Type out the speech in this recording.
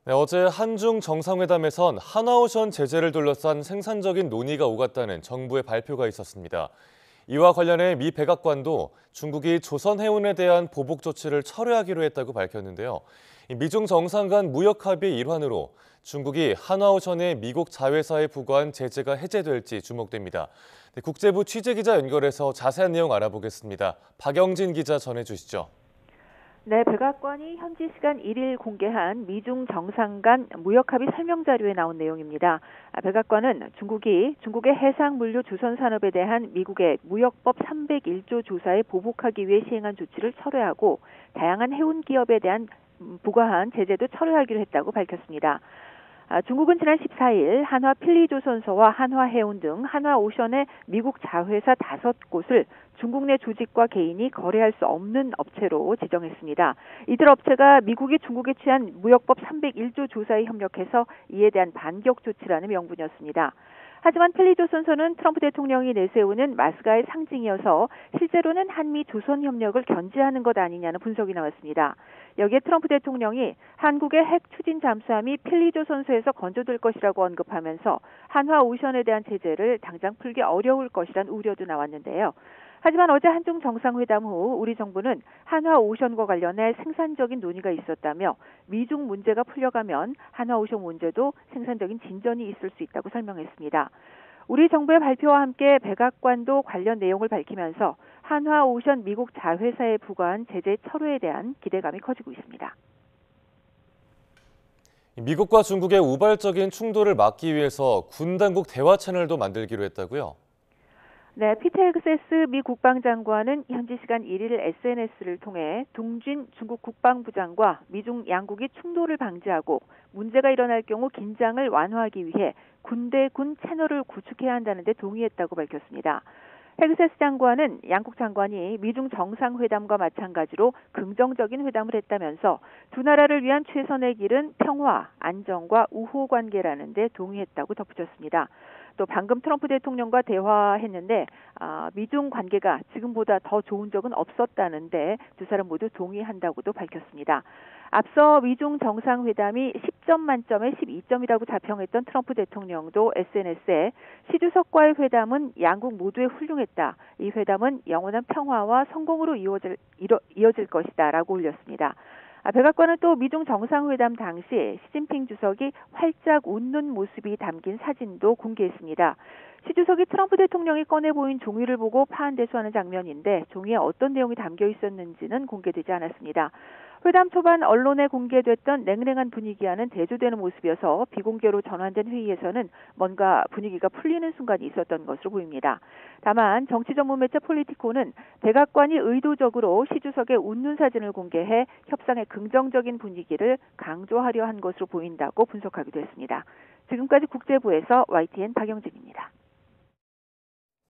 네, 어제 한중 정상회담에선 한화오션 제재를 둘러싼 생산적인 논의가 오갔다는 정부의 발표가 있었습니다. 이와 관련해 미 백악관도 중국이 조선해운에 대한 보복 조치를 철회하기로 했다고 밝혔는데요. 미중 정상 간 무역 합의 일환으로 중국이 한화오션의 미국 자회사에 부과한 제재가 해제될지 주목됩니다. 네, 국제부 취재기자 연결해서 자세한 내용 알아보겠습니다. 박영진 기자 전해주시죠. 네, 백악관이 현지 시간 1일 공개한 미중 정상 간 무역합의 설명 자료에 나온 내용입니다. 백악관은 중국의 해상물류 조선산업에 대한 미국의 무역법 301조 조사에 보복하기 위해 시행한 조치를 철회하고 다양한 해운 기업에 대한 부과한 제재도 철회하기로 했다고 밝혔습니다. 중국은 지난 14일 한화 필리조선소와 한화해운 등 한화오션의 미국 자회사 5곳을 중국 내 조직과 개인이 거래할 수 없는 업체로 지정했습니다. 이들 업체가 미국이 중국에 취한 무역법 301조 조사에 협력해서 이에 대한 반격 조치라는 명분이었습니다. 하지만 필리조선소는 트럼프 대통령이 내세우는 마스가의 상징이어서 실제로는 한미 조선 협력을 견제하는 것 아니냐는 분석이 나왔습니다. 여기에 트럼프 대통령이 한국의 핵 추진 잠수함이 필리조선소에서 건조될 것이라고 언급하면서 한화오션에 대한 제재를 당장 풀기 어려울 것이란 우려도 나왔는데요. 하지만 어제 한중 정상회담 후 우리 정부는 한화오션과 관련해 생산적인 논의가 있었다며 미중 문제가 풀려가면 한화오션 문제도 생산적인 진전이 있을 수 있다고 설명했습니다. 우리 정부의 발표와 함께 백악관도 관련 내용을 밝히면서 한화오션 미국 자회사에 부과한 제재 철회에 대한 기대감이 커지고 있습니다. 미국과 중국의 우발적인 충돌을 막기 위해서 군 당국 대화 채널도 만들기로 했다고요? 네, 피터 헥세스 미 국방장관은 현지 시간 1일 SNS를 통해 둥진 중국 국방부장과 미중 양국이 충돌을 방지하고 문제가 일어날 경우 긴장을 완화하기 위해 군대-군 채널을 구축해야 한다는 데 동의했다고 밝혔습니다. 헥세스 장관은 양국 장관이 미중 정상회담과 마찬가지로 긍정적인 회담을 했다면서 두 나라를 위한 최선의 길은 평화, 안정과 우호 관계라는 데 동의했다고 덧붙였습니다. 또 방금 트럼프 대통령과 대화했는데 미중 관계가 지금보다 더 좋은 적은 없었다는데 두 사람 모두 동의한다고도 밝혔습니다. 앞서 미중 정상회담이 10점 만점에 12점이라고 자평했던 트럼프 대통령도 SNS에 시 주석과의 회담은 양국 모두에 훌륭했다. 이 회담은 영원한 평화와 성공으로 이어질 것이다 라고 올렸습니다. 백악관은 또 미중 정상회담 당시 시진핑 주석이 활짝 웃는 모습이 담긴 사진도 공개했습니다. 시 주석이 트럼프 대통령이 꺼내 보인 종이를 보고 파한대소하는 장면인데 종이에 어떤 내용이 담겨 있었는지는 공개되지 않았습니다. 회담 초반 언론에 공개됐던 냉랭한 분위기와는 대조되는 모습이어서 비공개로 전환된 회의에서는 뭔가 분위기가 풀리는 순간이 있었던 것으로 보입니다. 다만 정치 전문 매체 폴리티코는 백악관이 의도적으로 시 주석의 웃는 사진을 공개해 협상의 긍정적인 분위기를 강조하려 한 것으로 보인다고 분석하기도 했습니다. 지금까지 국제부에서 YTN 박영진입니다.